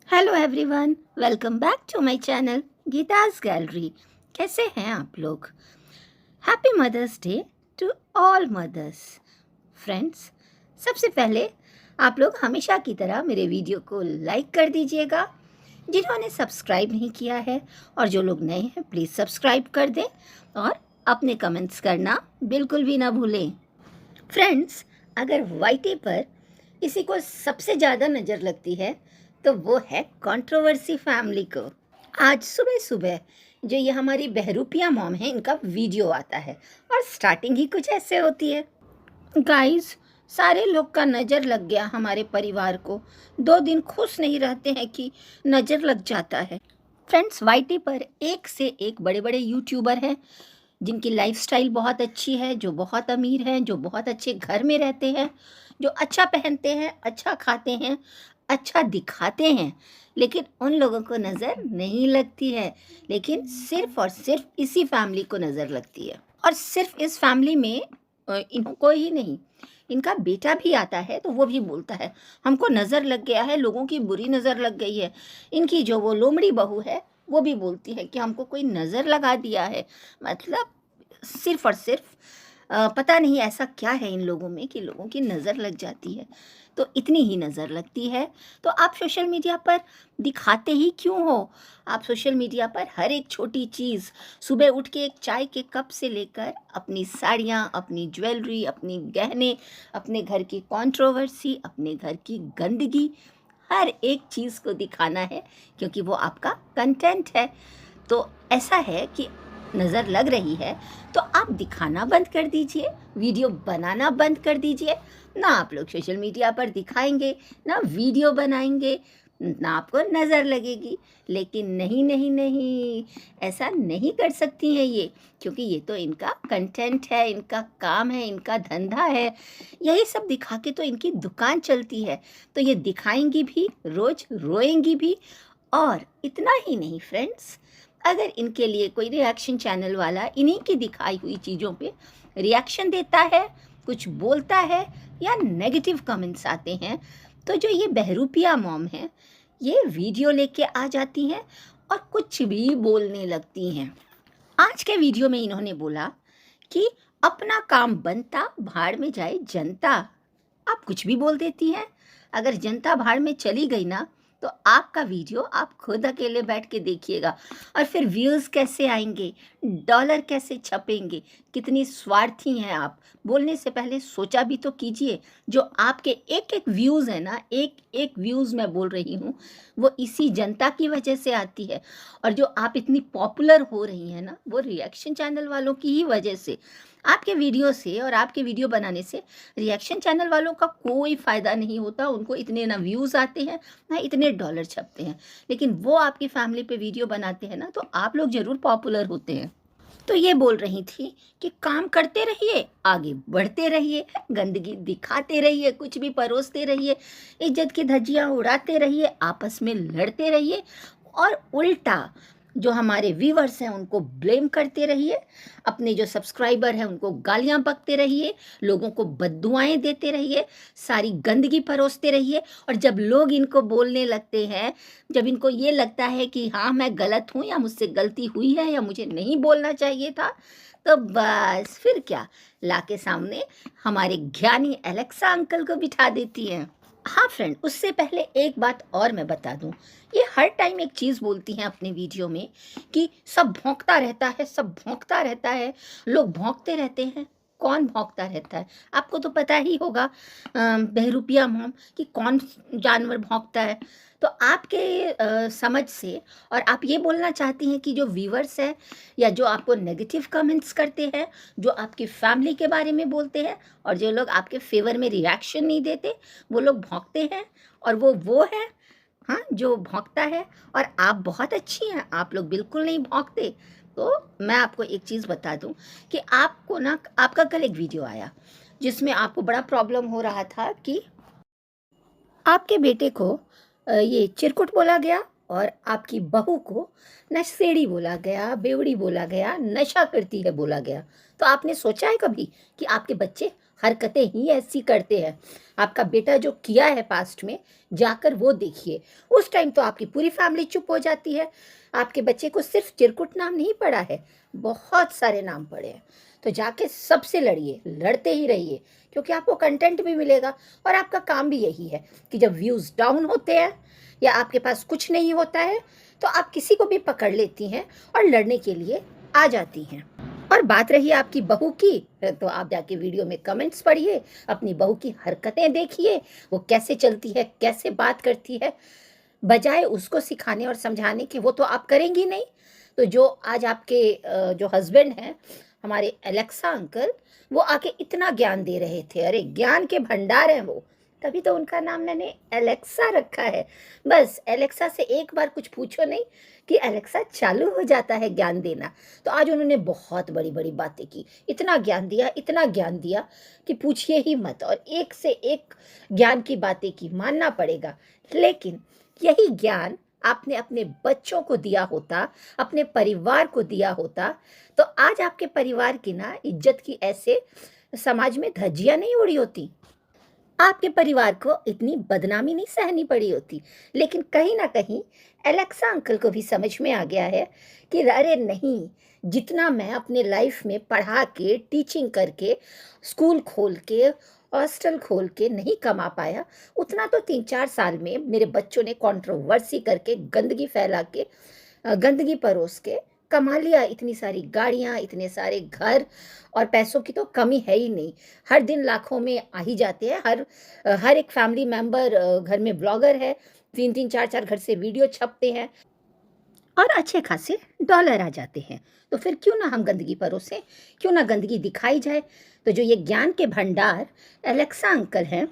Hello everyone, welcome back to my channel Geeta's gallery. कैसे हैं आप लोग? Happy mother's day to all mothers. Friends, सबसे पहले आप लोग हमेशा की तरह मेरे वीडियो को लाइक कर दीजिएगा। जिन्होंने सब्सक्राइब नहीं किया है और जो लोग नए हैं प्लीज़ सब्सक्राइब कर दें और अपने कमेंट्स करना बिल्कुल भी ना भूलें। फ्रेंड्स, अगर वाईटी पर किसी को सबसे ज़्यादा नज़र लगती है तो वो है कंट्रोवर्सी फैमिली को। आज सुबह सुबह जो ये हमारी बहरूपिया मॉम है, इनका वीडियो आता है और स्टार्टिंग ही कुछ ऐसे होती है। गाइस, सारे लोग का नज़र लग गया हमारे परिवार को। 2 दिन खुश नहीं रहते हैं कि नज़र लग जाता है। फ्रेंड्स, वाईटी पर एक से एक बड़े बड़े यूट्यूबर हैं जिनकी लाइफस्टाइल बहुत अच्छी है, जो बहुत अमीर हैं, जो बहुत अच्छे घर में रहते हैं, जो अच्छा पहनते हैं, अच्छा खाते हैं, अच्छा दिखाते हैं, लेकिन उन लोगों को नज़र नहीं लगती है। लेकिन सिर्फ और सिर्फ इसी फैमिली को नज़र लगती है। और सिर्फ इस फैमिली में इनको ही नहीं, इनका बेटा भी आता है तो वो भी बोलता है हमको नज़र लग गया है, लोगों की बुरी नज़र लग गई है। इनकी जो वो लोमड़ी बहू है वो भी बोलती है कि हमको कोई नज़र लगा दिया है। मतलब सिर्फ और सिर्फ पता नहीं ऐसा क्या है इन लोगों में कि लोगों की नज़र लग जाती है। तो इतनी ही नज़र लगती है तो आप सोशल मीडिया पर दिखाते ही क्यों हो? आप सोशल मीडिया पर हर एक छोटी चीज़, सुबह उठ के एक चाय के कप से लेकर अपनी साड़ियाँ, अपनी ज्वेलरी, अपनी गहने, अपने घर की कंट्रोवर्सी, अपने घर की गंदगी, हर एक चीज़ को दिखाना है क्योंकि वो आपका कंटेंट है। तो ऐसा है कि नज़र लग रही है तो आप दिखाना बंद कर दीजिए, वीडियो बनाना बंद कर दीजिए। ना आप लोग सोशल मीडिया पर दिखाएंगे, ना वीडियो बनाएंगे, ना आपको नज़र लगेगी। लेकिन नहीं नहीं नहीं, ऐसा नहीं कर सकती हैं ये, क्योंकि ये तो इनका कंटेंट है, इनका काम है, इनका धंधा है। यही सब दिखा के तो इनकी दुकान चलती है। तो ये दिखाएंगी भी, रोज़ रोएंगी भी। और इतना ही नहीं फ्रेंड्स, अगर इनके लिए कोई रिएक्शन चैनल वाला इन्हीं की दिखाई हुई चीज़ों पे रिएक्शन देता है, कुछ बोलता है या नेगेटिव कमेंट्स आते हैं, तो जो ये बहरूपिया मॉम है ये वीडियो लेके आ जाती हैं और कुछ भी बोलने लगती हैं। आज के वीडियो में इन्होंने बोला कि अपना काम बनता, भाड़ में जाए जनता। आप कुछ भी बोल देती हैं। अगर जनता भाड़ में चली गई ना तो आपका वीडियो आप खुद अकेले बैठ के देखिएगा और फिर व्यूज़ कैसे आएंगे, डॉलर कैसे छपेंगे। कितनी स्वार्थी हैं आप। बोलने से पहले सोचा भी तो कीजिए। जो आपके एक एक व्यूज़ है ना, एक एक व्यूज़ मैं बोल रही हूँ, वो इसी जनता की वजह से आती है। और जो आप इतनी पॉपुलर हो रही हैं ना, वो रिएक्शन चैनल वालों की ही वजह से। आपके वीडियो से और आपके वीडियो बनाने से रिएक्शन चैनल वालों का कोई फ़ायदा नहीं होता। उनको इतने ना व्यूज़ आते हैं, ना इतने डॉलर छपते हैं। लेकिन वो आपकी फैमिली पे वीडियो बनाते हैं ना, तो आप लोग ज़रूर पॉपुलर होते हैं। तो ये बोल रही थी कि काम करते रहिए, आगे बढ़ते रहिए, गंदगी दिखाते रहिए, कुछ भी परोसते रहिए, इज्जत की धज्जियाँ उड़ाते रहिए, आपस में लड़ते रहिए और उल्टा जो हमारे व्यूअर्स हैं उनको ब्लेम करते रहिए, अपने जो सब्सक्राइबर हैं उनको गालियां बकते रहिए, लोगों को बद्दुआएं देते रहिए, सारी गंदगी परोसते रहिए। और जब लोग इनको बोलने लगते हैं, जब इनको ये लगता है कि हाँ मैं गलत हूँ या मुझसे गलती हुई है या मुझे नहीं बोलना चाहिए था, तो बस फिर क्या, लाके सामने हमारे ज्ञानी एलेक्सा अंकल को बिठा देती हैं। हाँ फ्रेंड, उससे पहले एक बात और मैं बता दूं, ये हर टाइम एक चीज़ बोलती हैं अपने वीडियो में कि सब भौंकता रहता है, सब भौंकता रहता है, लोग भौंकते रहते हैं। कौन भौंकता रहता है? आपको तो पता ही होगा बहरूपिया मॉम कि कौन जानवर भौंकता है। तो आपके समझ से और आप ये बोलना चाहती हैं कि जो व्यूअर्स हैं या जो आपको नेगेटिव कमेंट्स करते हैं, जो आपकी फैमिली के बारे में बोलते हैं और जो लोग आपके फेवर में रिएक्शन नहीं देते, वो लोग भौंकते हैं। और वो है, हाँ, जो भौंकता है। और आप बहुत अच्छी हैं, आप लोग बिल्कुल नहीं भौंकते। तो मैं आपको एक चीज़ बता दूं कि आपको ना, आपका कल एक वीडियो आया जिसमें आपको बड़ा प्रॉब्लम हो रहा था कि आपके बेटे को ये चिरकुट बोला गया और आपकी बहू को नशेड़ी बोला गया, बेवड़ी बोला गया, नशा करती है बोला गया। तो आपने सोचा है कभी कि आपके बच्चे हरकतें ही ऐसी करते हैं। आपका बेटा जो किया है पास्ट में, जाकर वो देखिए। उस टाइम तो आपकी पूरी फैमिली चुप हो जाती है। आपके बच्चे को सिर्फ चिरकुट नाम नहीं पड़ा है, बहुत सारे नाम पड़े हैं। तो जाके सबसे लड़िए, लड़ते ही रहिए, क्योंकि आपको कंटेंट भी मिलेगा। और आपका काम भी यही है कि जब व्यूज़ डाउन होते हैं या आपके पास कुछ नहीं होता है, तो आप किसी को भी पकड़ लेती हैं और लड़ने के लिए आ जाती हैं। और बात रही आपकी बहू की, तो आप जाके वीडियो में कमेंट्स पढ़िए, अपनी बहू की हरकतें देखिए, वो कैसे चलती है, कैसे बात करती है। बजाय उसको सिखाने और समझाने के, वो तो आप करेंगी नहीं। तो जो आज आपके जो हस्बैंड हैं, हमारे एलेक्सा अंकल, वो आके इतना ज्ञान दे रहे थे, अरे ज्ञान के भंडार हैं वो, तभी तो उनका नाम मैंने एलेक्सा रखा है। बस एलेक्सा से एक बार कुछ पूछो नहीं कि एलेक्सा चालू हो जाता है ज्ञान देना। तो आज उन्होंने बहुत बड़ी बड़ी बातें की, इतना ज्ञान दिया, इतना ज्ञान दिया कि पूछिए ही मत। और एक से एक ज्ञान की बातें की, मानना पड़ेगा। लेकिन यही ज्ञान आपने अपने बच्चों को दिया होता, अपने परिवार को दिया होता, तो आज आपके परिवार की ना इज्जत की ऐसे समाज में धज्जियां नहीं उड़ी होती, आपके परिवार को इतनी बदनामी नहीं सहनी पड़ी होती। लेकिन कहीं ना कहीं एलेक्सा अंकल को भी समझ में आ गया है कि अरे नहीं, जितना मैं अपने लाइफ में पढ़ा के, टीचिंग करके, स्कूल खोल के, हॉस्टल खोल के नहीं कमा पाया, उतना तो 3-4 साल में मेरे बच्चों ने कंट्रोवर्सी करके, गंदगी फैला के, गंदगी परोस के कमा लिया। इतनी सारी गाड़ियाँ, इतने सारे घर, और पैसों की तो कमी है ही नहीं। हर दिन लाखों में आ ही जाते हैं। हर एक फैमिली मेंबर घर में ब्लॉगर है, 3-3 4-4 घर से वीडियो छपते हैं और अच्छे खासे डॉलर आ जाते हैं। तो फिर क्यों ना हम गंदगी परोसें, क्यों ना गंदगी दिखाई जाए। तो जो ये ज्ञान के भंडार एलेक्सा अंकल हैं,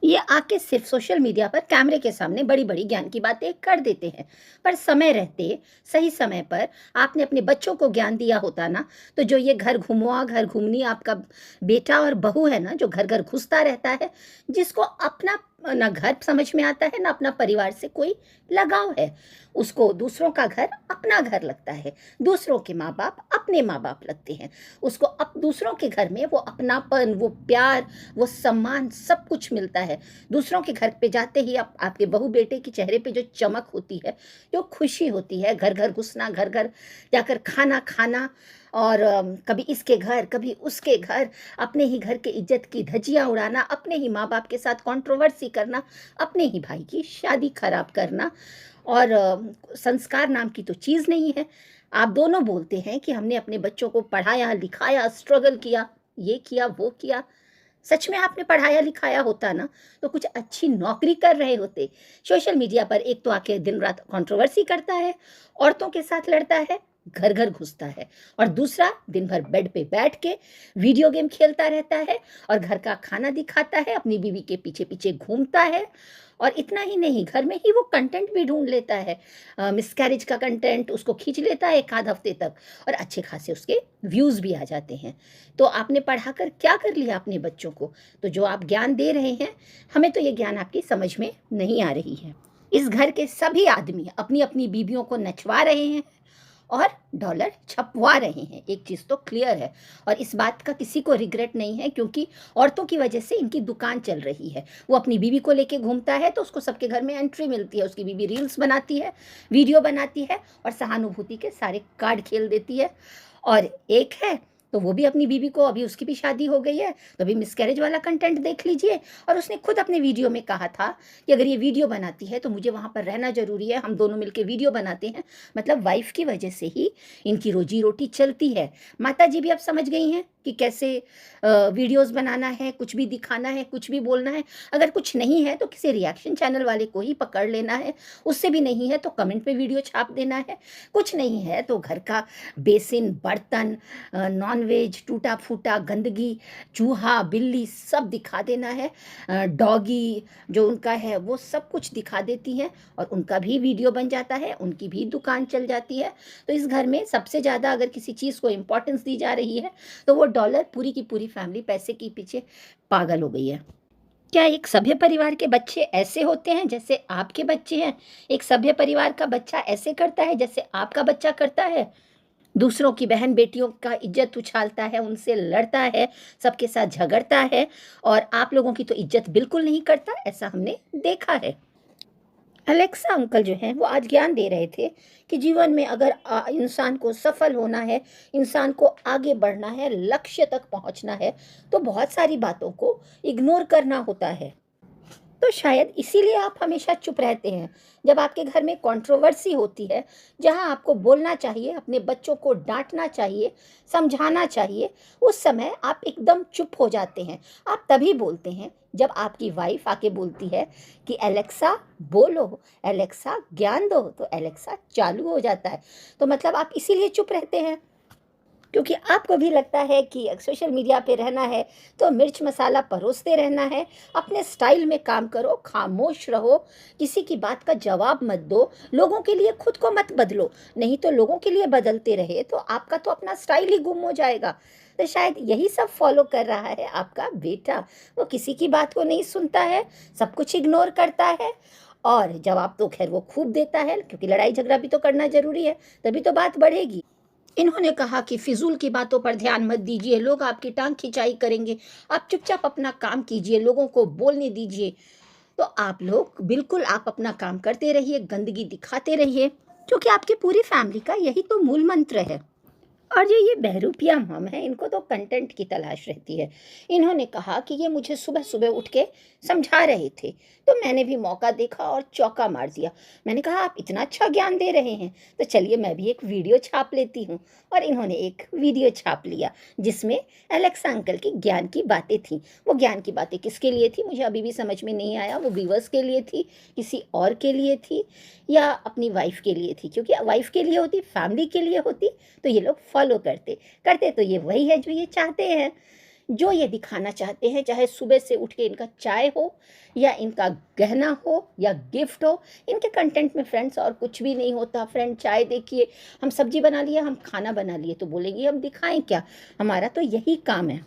ये आके सिर्फ सोशल मीडिया पर कैमरे के सामने बड़ी बड़ी ज्ञान की बातें कर देते हैं। पर समय रहते, सही समय पर आपने अपने बच्चों को ज्ञान दिया होता ना, तो जो ये घर घुमुआ, घर घूमनी आपका बेटा और बहू है ना, जो घर घर घुसता रहता है, जिसको अपना ना घर समझ में आता है, ना अपना परिवार से कोई लगाव है, उसको दूसरों का घर अपना घर लगता है, दूसरों के माँ बाप अपने माँ बाप लगते हैं। उसको अब दूसरों के घर में वो अपनापन, वो प्यार, वो सम्मान, सब कुछ मिलता है। दूसरों के घर पे जाते ही आपके बहू बेटे के चेहरे पे जो चमक होती है, जो खुशी होती है, घर घर घुसना, घर घर जाकर खाना खाना, और कभी इसके घर, कभी उसके घर, अपने ही घर के इज्जत की धज्जियां उड़ाना, अपने ही माँ बाप के साथ कंट्रोवर्सी करना, अपने ही भाई की शादी खराब करना। और संस्कार नाम की तो चीज़ नहीं है। आप दोनों बोलते हैं कि हमने अपने बच्चों को पढ़ाया लिखाया, स्ट्रगल किया, ये किया, वो किया। सच में आपने पढ़ाया लिखाया होता ना, तो कुछ अच्छी नौकरी कर रहे होते। सोशल मीडिया पर एक तो आके दिन रात कंट्रोवर्सी करता है, औरतों के साथ लड़ता है, घर घर घुसता है, और दूसरा दिन भर बेड पे बैठ के वीडियो गेम खेलता रहता है, और घर का खाना दिखाता है, अपनी बीवी के पीछे पीछे घूमता है। और इतना ही नहीं, घर में ही वो कंटेंट भी ढूंढ लेता है, मिसकैरेज का कंटेंट उसको खींच लेता है 1 आध हफ्ते तक, और अच्छे खासे उसके व्यूज़ भी आ जाते हैं। तो आपने पढ़ाकर क्या कर लिया अपने बच्चों को? तो जो आप ज्ञान दे रहे हैं, हमें तो ये ज्ञान आपकी समझ में नहीं आ रही है। इस घर के सभी आदमी अपनी अपनी बीवियों को नचवा रहे हैं और डॉलर छपवा रहे हैं, एक चीज़ तो क्लियर है। और इस बात का किसी को रिग्रेट नहीं है, क्योंकि औरतों की वजह से इनकी दुकान चल रही है। वो अपनी बीवी को लेके घूमता है तो उसको सबके घर में एंट्री मिलती है, उसकी बीवी रील्स बनाती है, वीडियो बनाती है, और सहानुभूति के सारे कार्ड खेल देती है। और एक है तो वो भी अपनी बीवी को, अभी उसकी भी शादी हो गई है, तो अभी मिसकैरेज वाला कंटेंट देख लीजिए। और उसने खुद अपने वीडियो में कहा था कि अगर ये वीडियो बनाती है तो मुझे वहाँ पर रहना ज़रूरी है, हम दोनों मिलकर वीडियो बनाते हैं। मतलब वाइफ की वजह से ही इनकी रोजी रोटी चलती है। माता जी भी अब समझ गई हैं कि कैसे वीडियोस बनाना है, कुछ भी दिखाना है, कुछ भी बोलना है। अगर कुछ नहीं है तो किसी रिएक्शन चैनल वाले को ही पकड़ लेना है, उससे भी नहीं है तो कमेंट पे वीडियो छाप देना है, कुछ नहीं है तो घर का बेसिन, बर्तन, नॉनवेज, टूटा फूटा, गंदगी, चूहा, बिल्ली सब दिखा देना है। डॉगी जो उनका है वो सब कुछ दिखा देती हैं, और उनका भी वीडियो बन जाता है, उनकी भी दुकान चल जाती है। तो इस घर में सबसे ज़्यादा अगर किसी चीज़ को इम्पोर्टेंस दी जा रही है तो वो डॉलर। पूरी की पूरी फैमिली पैसे के पीछे पागल हो गई है। क्या एक सभ्य परिवार के बच्चे ऐसे होते हैं जैसे आपके बच्चे हैं? एक सभ्य परिवार का बच्चा ऐसे करता है जैसे आपका बच्चा करता है? दूसरों की बहन बेटियों का इज्जत उछालता है, उनसे लड़ता है, सबके साथ झगड़ता है और आप लोगों की तो इज्जत बिल्कुल नहीं करता, ऐसा हमने देखा है। अलेक्सा अंकल जो हैं वो आज ज्ञान दे रहे थे कि जीवन में अगर इंसान को सफल होना है, इंसान को आगे बढ़ना है, लक्ष्य तक पहुंचना है, तो बहुत सारी बातों को इग्नोर करना होता है। तो शायद इसीलिए आप हमेशा चुप रहते हैं। जब आपके घर में कंट्रोवर्सी होती है, जहां आपको बोलना चाहिए, अपने बच्चों को डांटना चाहिए, समझाना चाहिए, उस समय आप एकदम चुप हो जाते हैं। आप तभी बोलते हैं जब आपकी वाइफ आके बोलती है कि एलेक्सा बोलो, एलेक्सा ज्ञान दो, तो एलेक्सा चालू हो जाता है। तो मतलब आप इसीलिए चुप रहते हैं क्योंकि आपको भी लगता है कि सोशल मीडिया पे रहना है तो मिर्च मसाला परोसते रहना है, अपने स्टाइल में काम करो, खामोश रहो, किसी की बात का जवाब मत दो, लोगों के लिए खुद को मत बदलो, नहीं तो लोगों के लिए बदलते रहे तो आपका तो अपना स्टाइल ही गुम हो जाएगा। तो शायद यही सब फॉलो कर रहा है आपका बेटा। वो किसी की बात को नहीं सुनता है, सब कुछ इग्नोर करता है और जवाब तो खैर वो खूब देता है, क्योंकि लड़ाई झगड़ा भी तो करना जरूरी है, तभी तो बात बढ़ेगी। इन्होंने कहा कि फिजूल की बातों पर ध्यान मत दीजिए, लोग आपकी टांग खिंचाई करेंगे, आप चुपचाप अपना काम कीजिए, लोगों को बोलने दीजिए। तो आप लोग बिल्कुल आप अपना काम करते रहिए, गंदगी दिखाते रहिए, क्योंकि आपकी पूरी फैमिली का यही तो मूल मंत्र है। और जो ये बहरूपिया मम है, इनको तो कंटेंट की तलाश रहती है। इन्होंने कहा कि ये मुझे सुबह सुबह उठ के समझा रहे थे, तो मैंने भी मौका देखा और चौका मार दिया। मैंने कहा आप इतना अच्छा ज्ञान दे रहे हैं तो चलिए मैं भी एक वीडियो छाप लेती हूँ। और इन्होंने एक वीडियो छाप लिया जिसमें एलेक्सा अंकल की ज्ञान की बातें थी। वो ज्ञान की बातें किसके लिए थी मुझे अभी भी समझ में नहीं आया। वो व्यूअर्स के लिए थी, किसी और के लिए थी, या अपनी वाइफ के लिए थी? क्योंकि वाइफ के लिए होती, फैमिली के लिए होती तो ये लोग फॉलो करते करते तो ये वही है जो ये चाहते हैं, जो ये दिखाना चाहते हैं। चाहे सुबह से उठ के इनका चाय हो या इनका गहना हो या गिफ्ट हो, इनके कंटेंट में फ्रेंड्स और कुछ भी नहीं होता। फ्रेंड चाय देखिए, हम सब्जी बना लिए, हम खाना बना लिए, तो बोलेंगे हम दिखाएं क्या, हमारा तो यही काम है।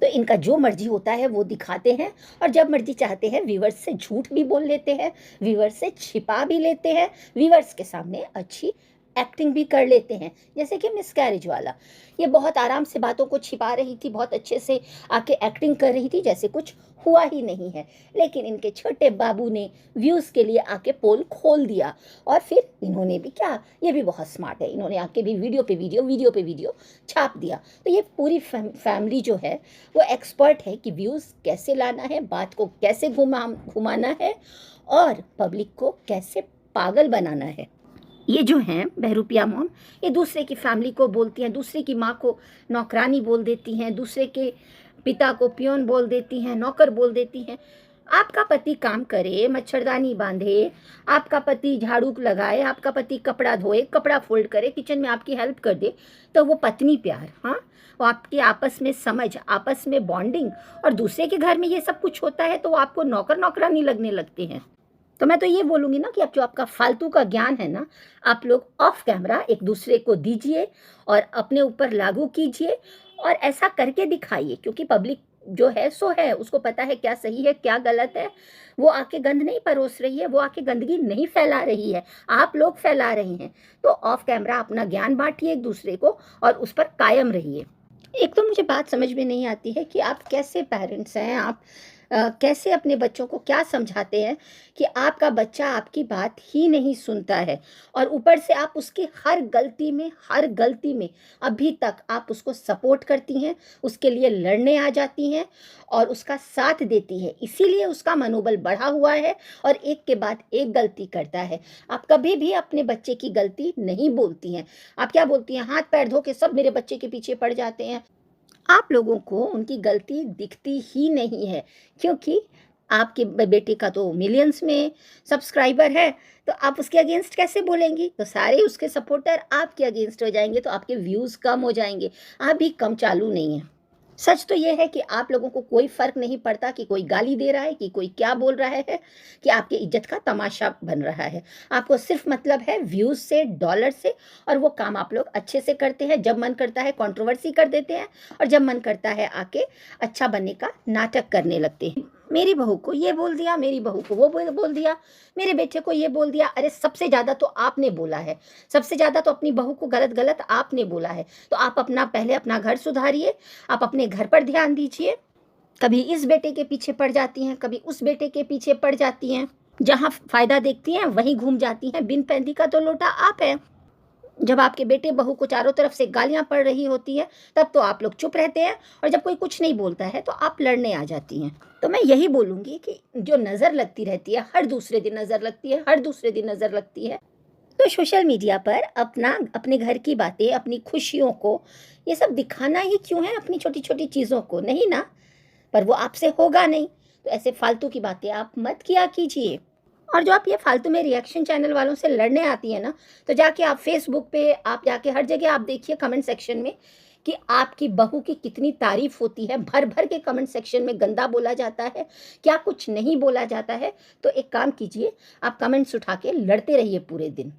तो इनका जो मर्जी होता है वो दिखाते हैं और जब मर्जी चाहते हैं व्यूवर्स से झूठ भी बोल लेते हैं, व्यूवर्स से छिपा भी लेते हैं, व्यूवर्स के सामने अच्छी एक्टिंग भी कर लेते हैं। जैसे कि मिसकैरेज वाला, ये बहुत आराम से बातों को छिपा रही थी, बहुत अच्छे से आके एक्टिंग कर रही थी जैसे कुछ हुआ ही नहीं है, लेकिन इनके छोटे बाबू ने व्यूज़ के लिए आके पोल खोल दिया। और फिर इन्होंने भी क्या, ये भी बहुत स्मार्ट है, इन्होंने आके भी वीडियो पे वीडियो, वीडियो पे वीडियो छाप दिया। तो ये पूरी फैमिली जो है वो एक्सपर्ट है कि व्यूज़ कैसे लाना है, बात को कैसे घुमाना है और पब्लिक को कैसे पागल बनाना है। ये जो हैं बहरूपिया मॉम, ये दूसरे की फैमिली को बोलती हैं, दूसरे की माँ को नौकरानी बोल देती हैं, दूसरे के पिता को पियोन बोल देती हैं, नौकर बोल देती हैं। आपका पति काम करे, मच्छरदानी बांधे, आपका पति झाड़ू लगाए, आपका पति कपड़ा धोए, कपड़ा फोल्ड करे, किचन में आपकी हेल्प कर दे, तो वो पत्नी प्यार, हाँ, वो आपकी आपस में समझ, आपस में बॉन्डिंग। और दूसरे के घर में ये सब कुछ होता है तो वो आपको नौकर नौकरानी लगने लगते हैं। तो मैं तो ये बोलूँगी ना कि अब जो आपका फालतू का ज्ञान है ना, आप लोग ऑफ कैमरा एक दूसरे को दीजिए और अपने ऊपर लागू कीजिए और ऐसा करके दिखाइए, क्योंकि पब्लिक जो है सो है, उसको पता है क्या सही है क्या गलत है। वो आके गंद नहीं परोस रही है, वो आके गंदगी नहीं फैला रही है, आप लोग फैला रहे हैं। तो ऑफ कैमरा अपना ज्ञान बांटिए एक दूसरे को और उस पर कायम रहिए। एक तो मुझे बात समझ में नहीं आती है कि आप कैसे पेरेंट्स हैं, आप कैसे अपने बच्चों को क्या समझाते हैं कि आपका बच्चा आपकी बात ही नहीं सुनता है और ऊपर से आप उसकी हर गलती में अभी तक आप उसको सपोर्ट करती हैं, उसके लिए लड़ने आ जाती हैं और उसका साथ देती है। इसीलिए उसका मनोबल बढ़ा हुआ है और एक के बाद एक गलती करता है। आप कभी भी अपने बच्चे की गलती नहीं बोलती हैं। आप क्या बोलती हैं, हाथ पैर धो के सब मेरे बच्चे के पीछे पड़ जाते हैं। आप लोगों को उनकी गलती दिखती ही नहीं है, क्योंकि आपके बेटे का तो मिलियंस में सब्सक्राइबर है, तो आप उसके अगेंस्ट कैसे बोलेंगी? तो सारे उसके सपोर्टर आपके अगेंस्ट हो जाएंगे, तो आपके व्यूज़ कम हो जाएंगे। आप भी कम चालू नहीं है। सच तो ये है कि आप लोगों को कोई फ़र्क नहीं पड़ता कि कोई गाली दे रहा है, कि कोई क्या बोल रहा है, कि आपकी इज्जत का तमाशा बन रहा है। आपको सिर्फ मतलब है व्यूज़ से, डॉलर से, और वो काम आप लोग अच्छे से करते हैं। जब मन करता है कंट्रोवर्सी कर देते हैं और जब मन करता है आके अच्छा बनने का नाटक करने लगते हैं। मेरी बहू को ये बोल दिया, मेरी बहू को वो बोल दिया, मेरे बेटे को ये बोल दिया। अरे सबसे ज़्यादा तो आपने बोला है, सबसे ज़्यादा तो अपनी बहू को गलत गलत आपने बोला है। तो आप पहले अपना घर सुधारिए, आप अपने घर पर ध्यान दीजिए। कभी इस बेटे के पीछे पड़ जाती हैं, कभी उस बेटे के पीछे पड़ जाती हैं। जहाँ फ़ायदा देखती हैं वहीं घूम जाती हैं। बिन पैंदी का तो लोटा आप है। जब आपके बेटे बहू को चारों तरफ से गालियां पड़ रही होती है तब तो आप लोग चुप रहते हैं, और जब कोई कुछ नहीं बोलता है तो आप लड़ने आ जाती हैं। तो मैं यही बोलूँगी कि जो नज़र लगती रहती है, हर दूसरे दिन नज़र लगती है, हर दूसरे दिन नज़र लगती है, तो सोशल मीडिया पर अपने घर की बातें, अपनी खुशियों को, ये सब दिखाना ही क्यों है? अपनी छोटी छोटी चीज़ों को नहीं ना, पर वो आपसे होगा नहीं। तो ऐसे फालतू की बातें आप मत किया कीजिए। और जो आप ये फालतू में रिएक्शन चैनल वालों से लड़ने आती है ना, तो जाके आप फेसबुक पे, आप जाके हर जगह आप देखिए कमेंट सेक्शन में कि आपकी बहू की कितनी तारीफ होती है। भर भर के कमेंट सेक्शन में गंदा बोला जाता है, क्या कुछ नहीं बोला जाता है। तो एक काम कीजिए, आप कमेंट्स उठा के लड़ते रहिए पूरे दिन,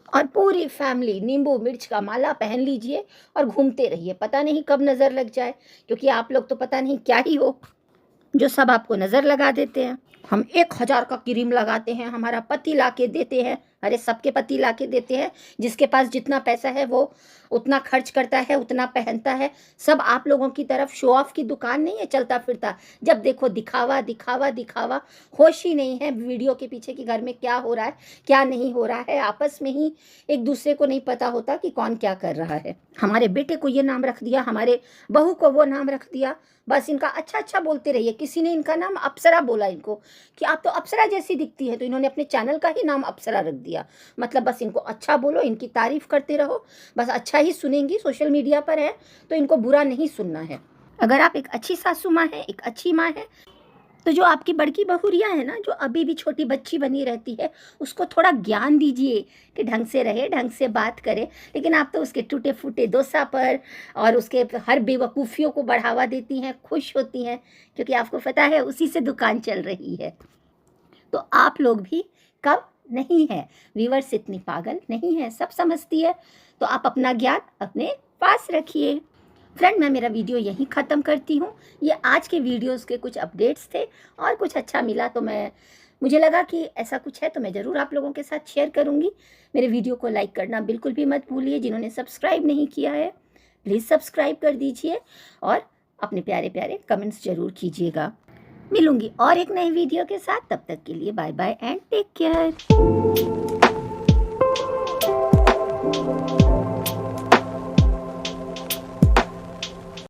और पूरी फैमिली नींबू मिर्च का माला पहन लीजिए और घूमते रहिए। पता नहीं कब नज़र लग जाए, क्योंकि आप लोग तो पता नहीं क्या ही हो जो सब आपको नज़र लगा देते हैं। हम 1000 का क्रीम लगाते हैं, हमारा पति ला के देते हैं। अरे सबके पति ला के देते हैं, जिसके पास जितना पैसा है वो उतना खर्च करता है, उतना पहनता है। सब आप लोगों की तरफ शो ऑफ की दुकान नहीं है चलता फिरता। जब देखो दिखावा दिखावा दिखावा, होश ही नहीं है वीडियो के पीछे कि घर में क्या हो रहा है क्या नहीं हो रहा है। आपस में ही एक दूसरे को नहीं पता होता कि कौन क्या कर रहा है। हमारे बेटे को ये नाम रख दिया, हमारे बहू को वो नाम रख दिया, बस इनका अच्छा अच्छा बोलते रहिए। किसी ने इनका नाम अप्सरा बोला इनको कि आप तो अप्सरा जैसी दिखती है, तो इन्होंने अपने चैनल का ही नाम अप्सरा रख दिया। मतलब बस इनको अच्छा बोलो, इनकी तारीफ करते रहो, बस अच्छा ही सुनेंगी। सोशल मीडिया पर है तो इनको बुरा नहीं सुनना है। अगर आप एक अच्छी सासू माँ है, एक अच्छी माँ है, तो जो आपकी बड़की बहुरिया है ना, जो अभी भी छोटी बच्ची बनी रहती है, उसको थोड़ा ज्ञान दीजिए कि ढंग से रहे, ढंग से बात करे। लेकिन आप तो उसके टूटे फूटे डोसा पर और उसके हर बेवकूफ़ियों को बढ़ावा देती हैं, खुश होती हैं, क्योंकि आपको पता है उसी से दुकान चल रही है। तो आप लोग भी कम नहीं है, व्यूअर्स इतनी पागल नहीं है, सब समझती है। तो आप अपना ज्ञान अपने पास रखिए। फ्रेंड, मैं मेरा वीडियो यहीं ख़त्म करती हूँ। ये आज के वीडियोस के कुछ अपडेट्स थे, और कुछ अच्छा मिला तो मुझे लगा कि ऐसा कुछ है तो मैं ज़रूर आप लोगों के साथ शेयर करूँगी। मेरे वीडियो को लाइक करना बिल्कुल भी मत भूलिए। जिन्होंने सब्सक्राइब नहीं किया है प्लीज़ सब्सक्राइब कर दीजिए, और अपने प्यारे प्यारे कमेंट्स ज़रूर कीजिएगा। मिलूंगी और एक नए वीडियो के साथ, तब तक के लिए bye bye and take care.